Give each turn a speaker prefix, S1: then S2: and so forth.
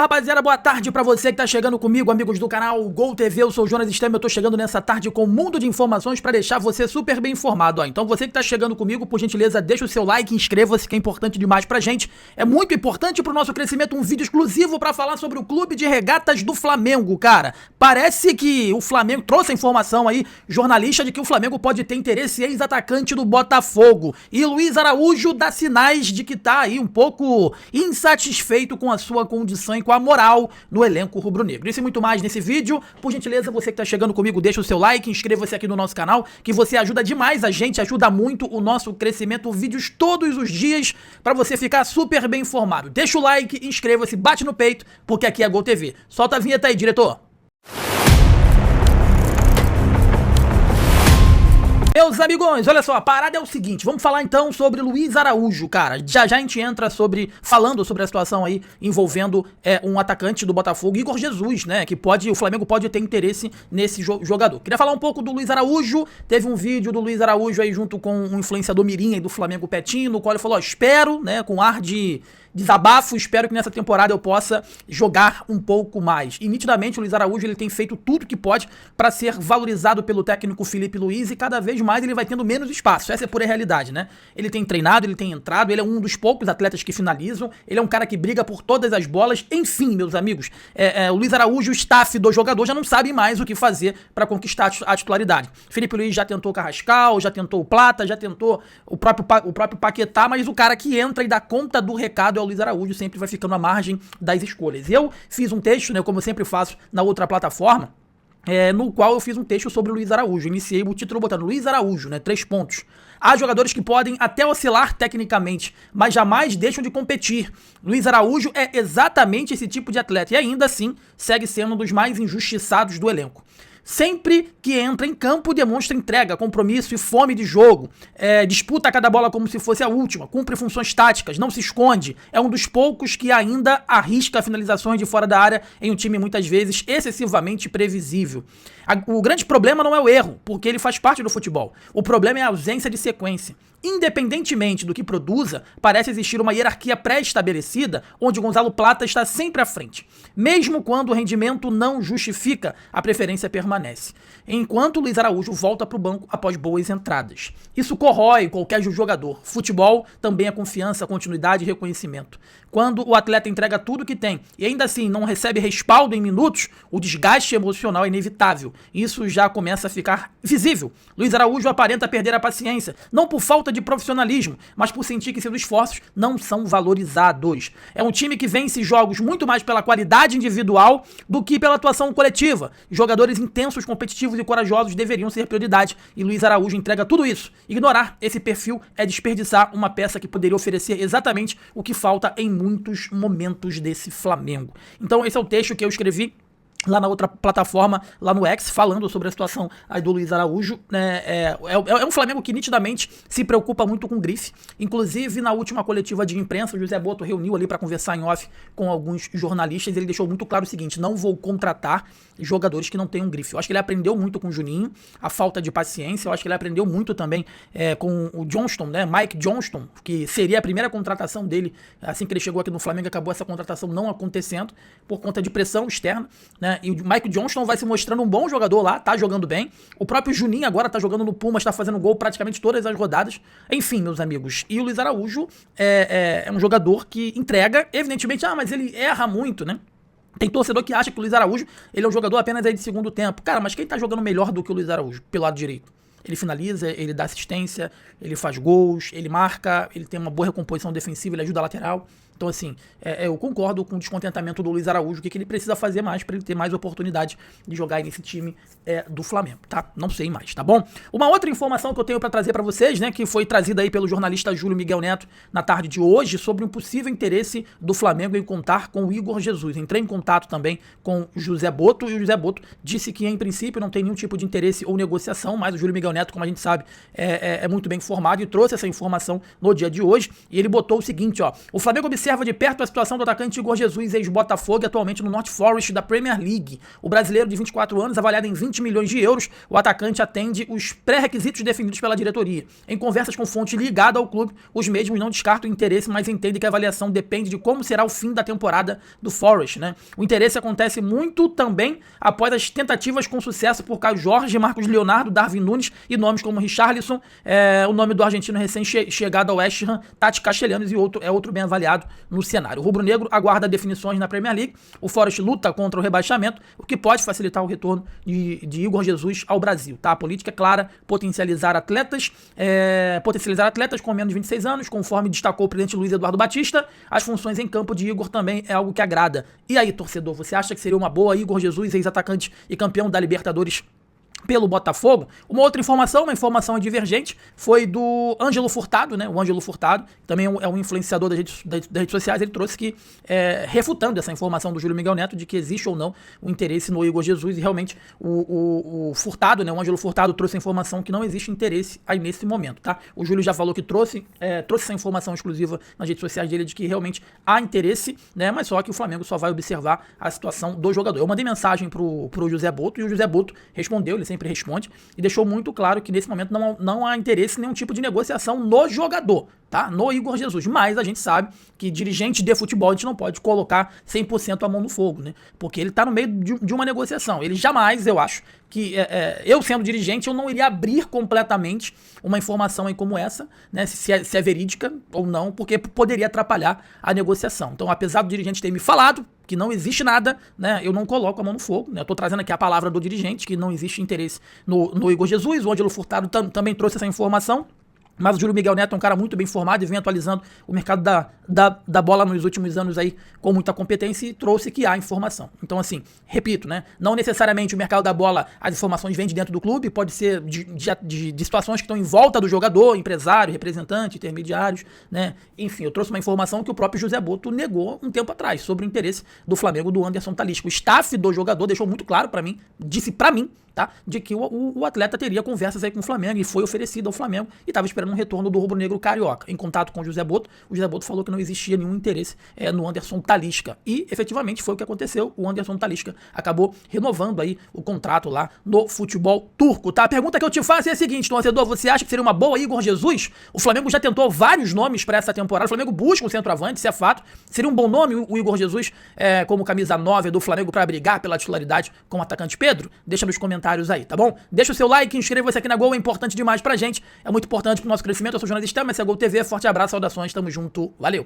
S1: rapaziada, boa tarde pra você que tá chegando comigo, amigos do canal Gol TV, eu sou o Jonas Stem, eu tô chegando nessa tarde com um mundo de informações pra deixar você super bem informado, ó. Então você que tá chegando comigo, por gentileza, deixa o seu like, inscreva-se, que é importante demais pra gente, é muito importante pro nosso crescimento, um vídeo exclusivo pra falar sobre o Clube de Regatas do Flamengo, cara. Parece que o Flamengo trouxe a informação aí, jornalista, de que o Flamengo pode ter interesse em ex-atacante do Botafogo, e Luiz Araújo dá sinais de que tá aí um pouco insatisfeito com a sua condição e com a moral no elenco rubro-negro. Isso e muito mais nesse vídeo. Por gentileza, você que tá chegando comigo, deixa o seu like, inscreva-se aqui no nosso canal, que você ajuda demais a gente, ajuda muito o nosso crescimento, vídeos todos os dias, pra você ficar super bem informado. Deixa o like, inscreva-se, bate no peito, porque aqui é Gol TV. Solta a vinheta aí, diretor. Meus amigões, olha só, a parada é o seguinte, vamos falar então sobre Luiz Araújo, cara. Já a gente entra falando sobre a situação aí envolvendo um atacante do Botafogo, Igor Jesus, né, que o Flamengo pode ter interesse nesse jogador. Queria falar um pouco do Luiz Araújo, teve um vídeo do Luiz Araújo aí junto com um influenciador mirim aí do Flamengo, Petinho, no qual ele falou, ó, espero, né, com ar de desabafo, espero que nessa temporada eu possa jogar um pouco mais. E nitidamente o Luiz Araújo ele tem feito tudo que pode para ser valorizado pelo técnico Felipe Luiz e cada vez mais ele vai tendo menos espaço. Essa é a pura realidade, né? Ele tem treinado, ele tem entrado, ele é um dos poucos atletas que finalizam, ele é um cara que briga por todas as bolas. Enfim, meus amigos, o Luiz Araújo, o staff do jogador já não sabe mais o que fazer para conquistar a titularidade. Felipe Luiz já tentou o Carrascal, já tentou o Plata, já tentou o próprio Paquetá, mas o cara que entra e dá conta do recado é o Luiz Araújo, sempre vai ficando à margem das escolhas. Eu fiz um texto, né, como eu sempre faço na outra plataforma, no qual eu fiz um texto sobre o Luiz Araújo. Iniciei o título botando Luiz Araújo, né, 3 pontos. Há jogadores que podem até oscilar tecnicamente, mas jamais deixam de competir. Luiz Araújo é exatamente esse tipo de atleta e ainda assim segue sendo um dos mais injustiçados do elenco. Sempre que entra em campo, demonstra entrega, compromisso e fome de jogo. Disputa cada bola como se fosse a última, cumpre funções táticas, não se esconde. É um dos poucos que ainda arrisca finalizações de fora da área em um time muitas vezes excessivamente previsível. O grande problema não é o erro, porque ele faz parte do futebol. O problema é a ausência de sequência. Independentemente do que produza, parece existir uma hierarquia pré-estabelecida onde Gonzalo Plata está sempre à frente. Mesmo quando o rendimento não justifica, a preferência permanece. Enquanto Luiz Araújo volta para o banco após boas entradas. Isso corrói qualquer jogador. Futebol também é confiança, continuidade e reconhecimento. Quando o atleta entrega tudo que tem e ainda assim não recebe respaldo em minutos, o desgaste emocional é inevitável. Isso já começa a ficar visível. Luiz Araújo aparenta perder a paciência, não por falta de profissionalismo, mas por sentir que seus esforços não são valorizados. É um time que vence jogos muito mais pela qualidade individual do que pela atuação coletiva. Jogadores intensos, competitivos e corajosos deveriam ser prioridade, e Luiz Araújo entrega tudo isso. Ignorar esse perfil é desperdiçar uma peça que poderia oferecer exatamente o que falta em muitos momentos desse Flamengo. Então esse é o texto que eu escrevi lá na outra plataforma, lá no X, falando sobre a situação aí do Luiz Araújo. É um Flamengo que nitidamente se preocupa muito com grife. Inclusive, na última coletiva de imprensa, o José Boto reuniu ali para conversar em off com alguns jornalistas. Ele deixou muito claro o seguinte: não vou contratar jogadores que não tenham grife. Eu acho que ele aprendeu muito com o Juninho, a falta de paciência. Eu acho que ele aprendeu muito também com o Johnston, né? Mike Johnston, que seria a primeira contratação dele assim que ele chegou aqui no Flamengo. Acabou essa contratação não acontecendo por conta de pressão externa, né? E o Mike Johnston vai se mostrando um bom jogador lá, tá jogando bem. O próprio Juninho agora tá jogando no Pumas, tá fazendo gol praticamente todas as rodadas. Enfim, meus amigos. E o Luiz Araújo é um jogador que entrega, evidentemente, mas ele erra muito, né? Tem torcedor que acha que o Luiz Araújo ele é um jogador apenas aí de segundo tempo. Cara, mas quem tá jogando melhor do que o Luiz Araújo pelo lado direito? Ele finaliza, ele dá assistência, ele faz gols, ele marca, ele tem uma boa recomposição defensiva, ele ajuda a lateral. Então, assim, eu concordo com o descontentamento do Luiz Araújo, o que ele precisa fazer mais para ele ter mais oportunidade de jogar aí nesse time do Flamengo, tá? Não sei mais, tá bom? Uma outra informação que eu tenho para trazer para vocês, né, que foi trazida aí pelo jornalista Júlio Miguel Neto na tarde de hoje, sobre um possível interesse do Flamengo em contar com o Igor Jesus. Entrei em contato também com o José Boto, e o José Boto disse que, em princípio, não tem nenhum tipo de interesse ou negociação, mas o Júlio Miguel Neto, como a gente sabe, é muito bem informado e trouxe essa informação no dia de hoje, e ele botou o seguinte, ó: o Flamengo observa observa de perto a situação do atacante Igor Jesus, ex-Botafogo, e atualmente no North Forest da Premier League. O brasileiro de 24 anos, avaliado em 20 milhões de euros, o atacante atende os pré-requisitos definidos pela diretoria. Em conversas com fonte ligada ao clube, os mesmos não descartam o interesse, mas entendem que a avaliação depende de como será o fim da temporada do Forest, né? O interesse acontece muito também após as tentativas com sucesso por Caio Jorge, Marcos Leonardo, Darwin Nunes e nomes como Richarlison, o nome do argentino recém-chegado ao West Ham, Tati Castellanos e outro bem avaliado no cenário. O rubro-negro aguarda definições na Premier League. O Forest luta contra o rebaixamento, o que pode facilitar o retorno de Igor Jesus ao Brasil. Tá? A política é clara, potencializar atletas com menos de 26 anos, conforme destacou o presidente Luiz Eduardo Batista. As funções em campo de Igor também é algo que agrada. E aí, torcedor, você acha que seria uma boa Igor Jesus, ex-atacante e campeão da Libertadores pelo Botafogo? Uma outra informação, uma informação divergente, foi do Ângelo Furtado, né? O Ângelo Furtado, também é um influenciador das redes sociais, ele trouxe que, refutando essa informação do Júlio Miguel Neto de que existe ou não o interesse no Igor Jesus, e realmente o Furtado, né? O Ângelo Furtado trouxe a informação que não existe interesse aí nesse momento, tá? O Júlio já falou que trouxe essa informação exclusiva nas redes sociais dele de que realmente há interesse, né? Mas só que o Flamengo só vai observar a situação do jogador. Eu mandei mensagem pro José Boto, e o José Boto respondeu, ele sempre responde, e deixou muito claro que nesse momento não há interesse em nenhum tipo de negociação no jogador, tá? No Igor Jesus. Mas a gente sabe que dirigente de futebol a gente não pode colocar 100% a mão no fogo, né? Porque ele tá no meio de uma negociação. Ele jamais, eu acho, que eu sendo dirigente, eu não iria abrir completamente uma informação aí como essa, né? Se é verídica ou não, porque poderia atrapalhar a negociação. Então, apesar do dirigente ter me falado que não existe nada, né? Eu não coloco a mão no fogo, né? Eu tô trazendo aqui a palavra do dirigente, que não existe interesse no Igor Jesus. O Ângelo Furtado também trouxe essa informação. Mas o Júlio Miguel Neto é um cara muito bem informado e vem atualizando o mercado da bola nos últimos anos aí com muita competência, e trouxe que há informação. Então, assim, repito, né? Não necessariamente o mercado da bola, as informações vêm de dentro do clube, pode ser de situações que estão em volta do jogador, empresário, representante, intermediários, né? Enfim, eu trouxe uma informação que o próprio José Boto negou um tempo atrás sobre o interesse do Flamengo do Anderson Talisca. O staff do jogador deixou muito claro pra mim, disse pra mim, tá? De que o atleta teria conversas aí com o Flamengo e foi oferecido ao Flamengo e estava esperando um retorno do rubro-negro carioca. Em contato com o José Boto falou que não existia nenhum interesse no Anderson Talisca. E efetivamente foi o que aconteceu. O Anderson Talisca acabou renovando aí o contrato lá no futebol turco, tá? A pergunta que eu te faço é a seguinte, torcedor: você acha que seria uma boa Igor Jesus? O Flamengo já tentou vários nomes para essa temporada. O Flamengo busca um centroavante, isso é fato. Seria um bom nome o Igor Jesus como camisa 9 do Flamengo para brigar pela titularidade com o atacante Pedro? Deixa nos comentários aí, tá bom? Deixa o seu like, inscreva-se aqui na Gol, é importante demais pra gente, é muito importante pro nosso crescimento. Eu sou o jornalista, mas é Gol TV, forte abraço, saudações, tamo junto, valeu!